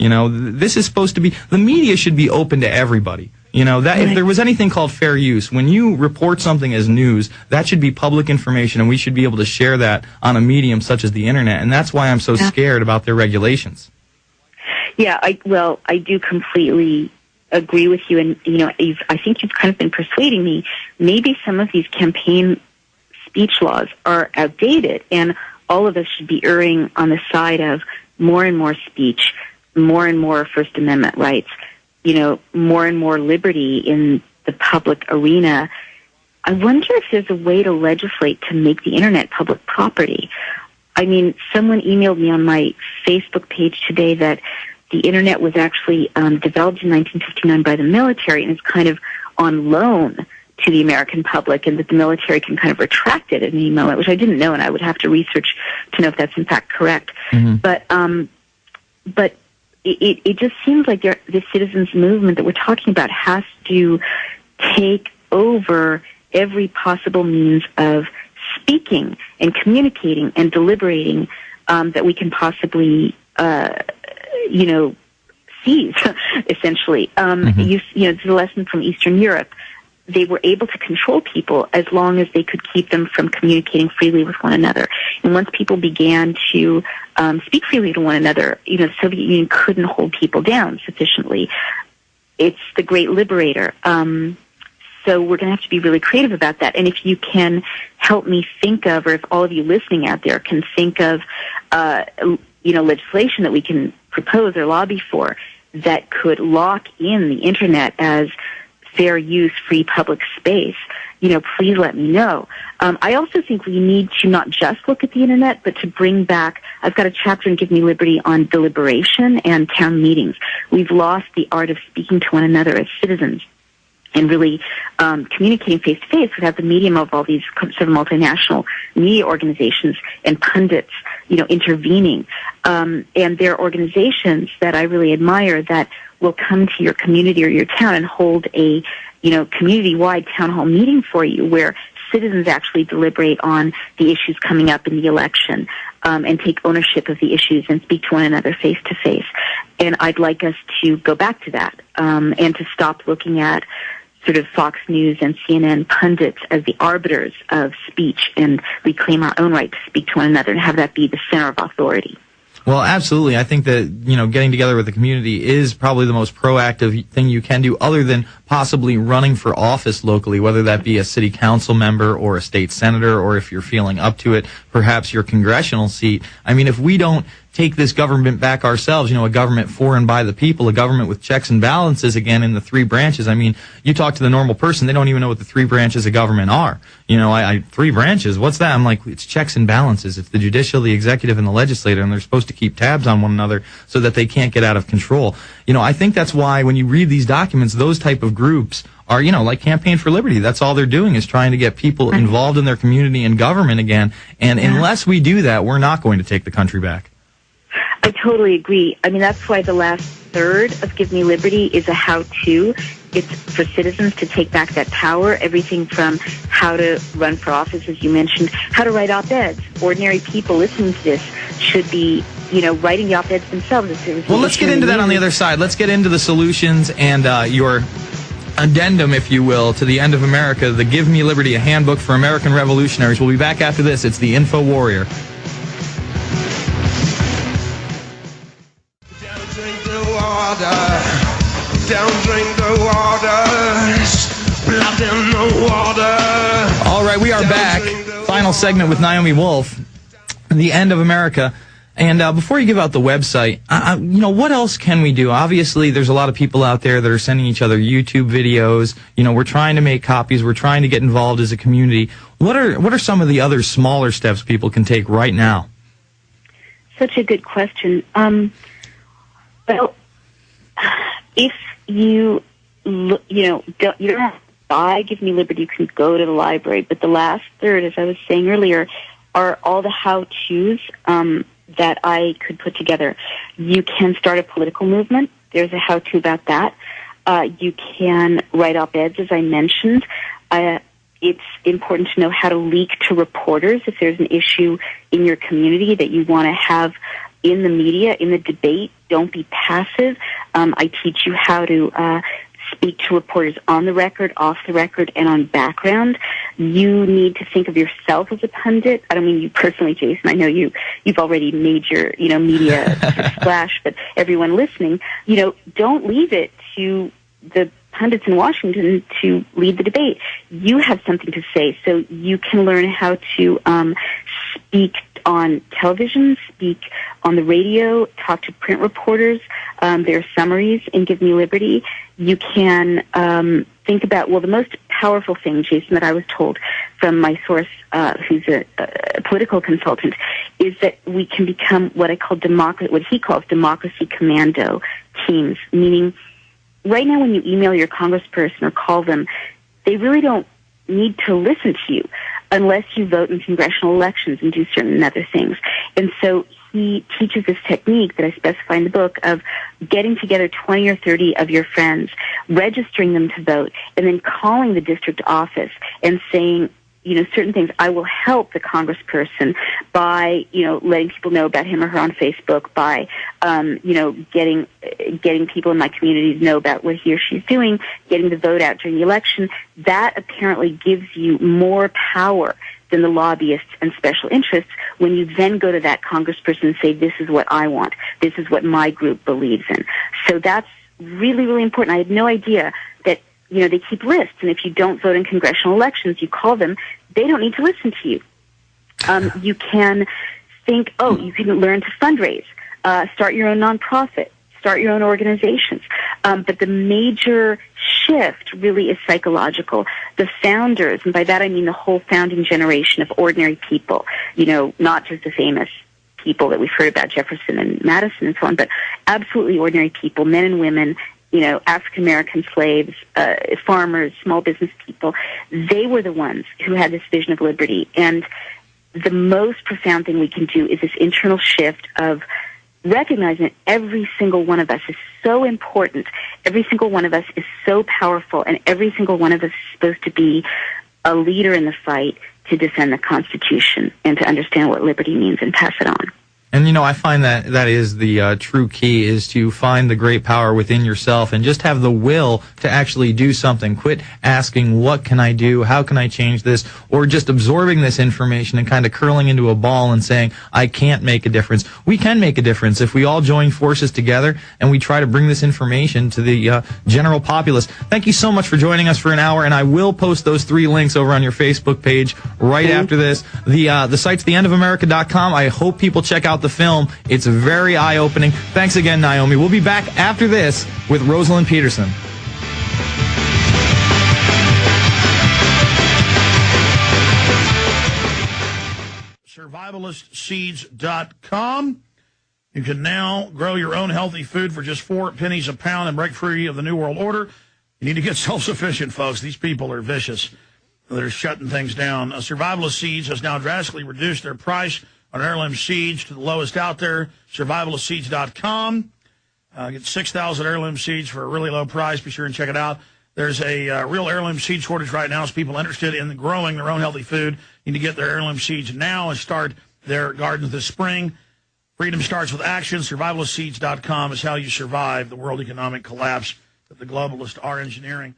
This is supposed to be, the media should be open to everybody. If there was anything called fair use, when you report something as news, that should be public information, and we should be able to share that on a medium such as the internet. And that's why I'm so scared about their regulations. Yeah, I do completely agree with you, and I think you've kind of been persuading me. Maybe some of these campaign speech laws are outdated, and all of us should be erring on the side of more and more speech, more and more First Amendment rights, more and more liberty in the public arena. I wonder if there's a way to legislate to make the internet public property. I mean, someone emailed me on my Facebook page today that the internet was actually developed in 1959 by the military and is kind of on loan to the American public, and that the military can kind of retract it at any moment, which I didn't know, and I would have to research to know if that's in fact correct. Mm-hmm. But it just seems like the citizens movement that we're talking about has to take over every possible means of speaking and communicating and deliberating that we can possibly, seize, essentially. It's a lesson from Eastern Europe. They were able to control people as long as they could keep them from communicating freely with one another. And once people began to speak freely to one another, the Soviet Union couldn't hold people down sufficiently. It's the great liberator. So we're going to have to be really creative about that. And if you can help me think of, or if all of you listening out there can think of, legislation that we can propose or lobby for that could lock in the internet as fair use, free public space, please let me know. I also think we need to not just look at the internet, but to bring back, I've got a chapter in Give Me Liberty on deliberation and town meetings. We've lost the art of speaking to one another as citizens and really communicating face-to-face without the medium of all these sort of multinational media organizations and pundits, intervening. And there are organizations that I really admire that will come to your community or your town and hold a, community-wide town hall meeting for you where citizens actually deliberate on the issues coming up in the election and take ownership of the issues and speak to one another face-to-face. And I'd like us to go back to that and to stop looking at sort of Fox News and CNN pundits as the arbiters of speech and reclaim our own right to speak to one another and have that be the center of authority. Well, absolutely. I think that, getting together with the community is probably the most proactive thing you can do, other than possibly running for office locally, whether that be a city council member or a state senator, or if you're feeling up to it, perhaps your congressional seat. I mean, if we don't take this government back ourselves, a government for and by the people, a government with checks and balances, again, in the three branches. I mean, you talk to the normal person, they don't even know what the three branches of government are. Three branches, what's that? I'm like, it's checks and balances. It's the judicial, the executive, and the legislative, and they're supposed to keep tabs on one another so that they can't get out of control. I think that's why when you read these documents, those type of groups are, like Campaign for Liberty. That's all they're doing, is trying to get people involved in their community and government again. And unless we do that, we're not going to take the country back. I totally agree. I mean, that's why the last third of Give Me Liberty is a how-to. It's for citizens to take back that power, everything from how to run for office, as you mentioned, how to write op-eds. Ordinary people listening to this should be, writing the op-eds themselves. Well, let's get into that on the other side. Let's get into the solutions and your addendum, if you will, to the End of America, the Give Me Liberty, a handbook for American revolutionaries. We'll be back after this. It's the Info Warrior. Don't drink the water, splash in the water. All right, we are back. Final segment with Naomi Wolf, The End of America. And before you give out the website, what else can we do? Obviously, there's a lot of people out there that are sending each other YouTube videos. We're trying to make copies. We're trying to get involved as a community. What are some of the other smaller steps people can take right now? Such a good question. Well, if you don't have to buy Give Me Liberty, you can go to the library. But the last third, as I was saying earlier, are all the how-tos that I could put together. You can start a political movement. There's a how-to about that. You can write op-eds, as I mentioned. It's important to know how to leak to reporters if there's an issue in your community that you want to have in the media, in the debate. Don't be passive. I teach you how to speak to reporters on the record, off the record, and on background. You need to think of yourself as a pundit. I don't mean you personally, Jason. I know you've already made your, media splash, but everyone listening, don't leave it to the pundits in Washington to lead the debate. You have something to say, so you can learn how to speak on television, speak on the radio, talk to print reporters, their summaries in Give Me Liberty. You can think about, the most powerful thing, Jason, that I was told from my source, who's a political consultant, is that we can become what he calls democracy commando teams, meaning right now when you email your congressperson or call them, they really don't need to listen to you unless you vote in congressional elections and do certain other things. And so he teaches this technique that I specify in the book of getting together 20 or 30 of your friends, registering them to vote, and then calling the district office and saying, certain things. I will help the congressperson by, letting people know about him or her on Facebook, by, getting people in my community to know about what he or she's doing, getting the vote out during the election. That apparently gives you more power than the lobbyists and special interests when you then go to that congressperson and say, this is what I want. This is what my group believes in. So that's really, really important. I had no idea that, they keep lists, and if you don't vote in congressional elections, you call them, they don't need to listen to you. You can think, you can learn to fundraise, start your own nonprofit, start your own organizations. But the major shift really is psychological. The founders, and by that I mean the whole founding generation of ordinary people, not just the famous people that we've heard about, Jefferson and Madison and so on, but absolutely ordinary people, men and women, African-American slaves, farmers, small business people. They were the ones who had this vision of liberty. And the most profound thing we can do is this internal shift of recognizing that every single one of us is so important, every single one of us is so powerful, and every single one of us is supposed to be a leader in the fight to defend the Constitution and to understand what liberty means and pass it on. And, I find that is the true key, is to find the great power within yourself and just have the will to actually do something. Quit asking, what can I do? How can I change this? Or just absorbing this information and kind of curling into a ball and saying, I can't make a difference. We can make a difference if we all join forces together and we try to bring this information to the general populace. Thank you so much for joining us for an hour, and I will post those 3 links over on your Facebook page right after this. The site's theendofamerica.com. I hope people check out the film. It's very eye-opening. Thanks again, Naomi. We'll be back after this with Rosalind Peterson. Survivalistseeds.com. You can now grow your own healthy food for just 4 pennies a pound and break free of the New World Order. You need to get self-sufficient, folks. These people are vicious. They're shutting things down. Survivalist Seeds has now drastically reduced their price on heirloom seeds to the lowest out there. Survivalistseeds.com. Get 6,000 heirloom seeds for a really low price. Be sure and check it out. There's a real heirloom seed shortage right now. So people interested in growing their own healthy food need to get their heirloom seeds now and start their gardens this spring. Freedom starts with action. Survivalistseeds.com is how you survive the world economic collapse that the globalists are engineering.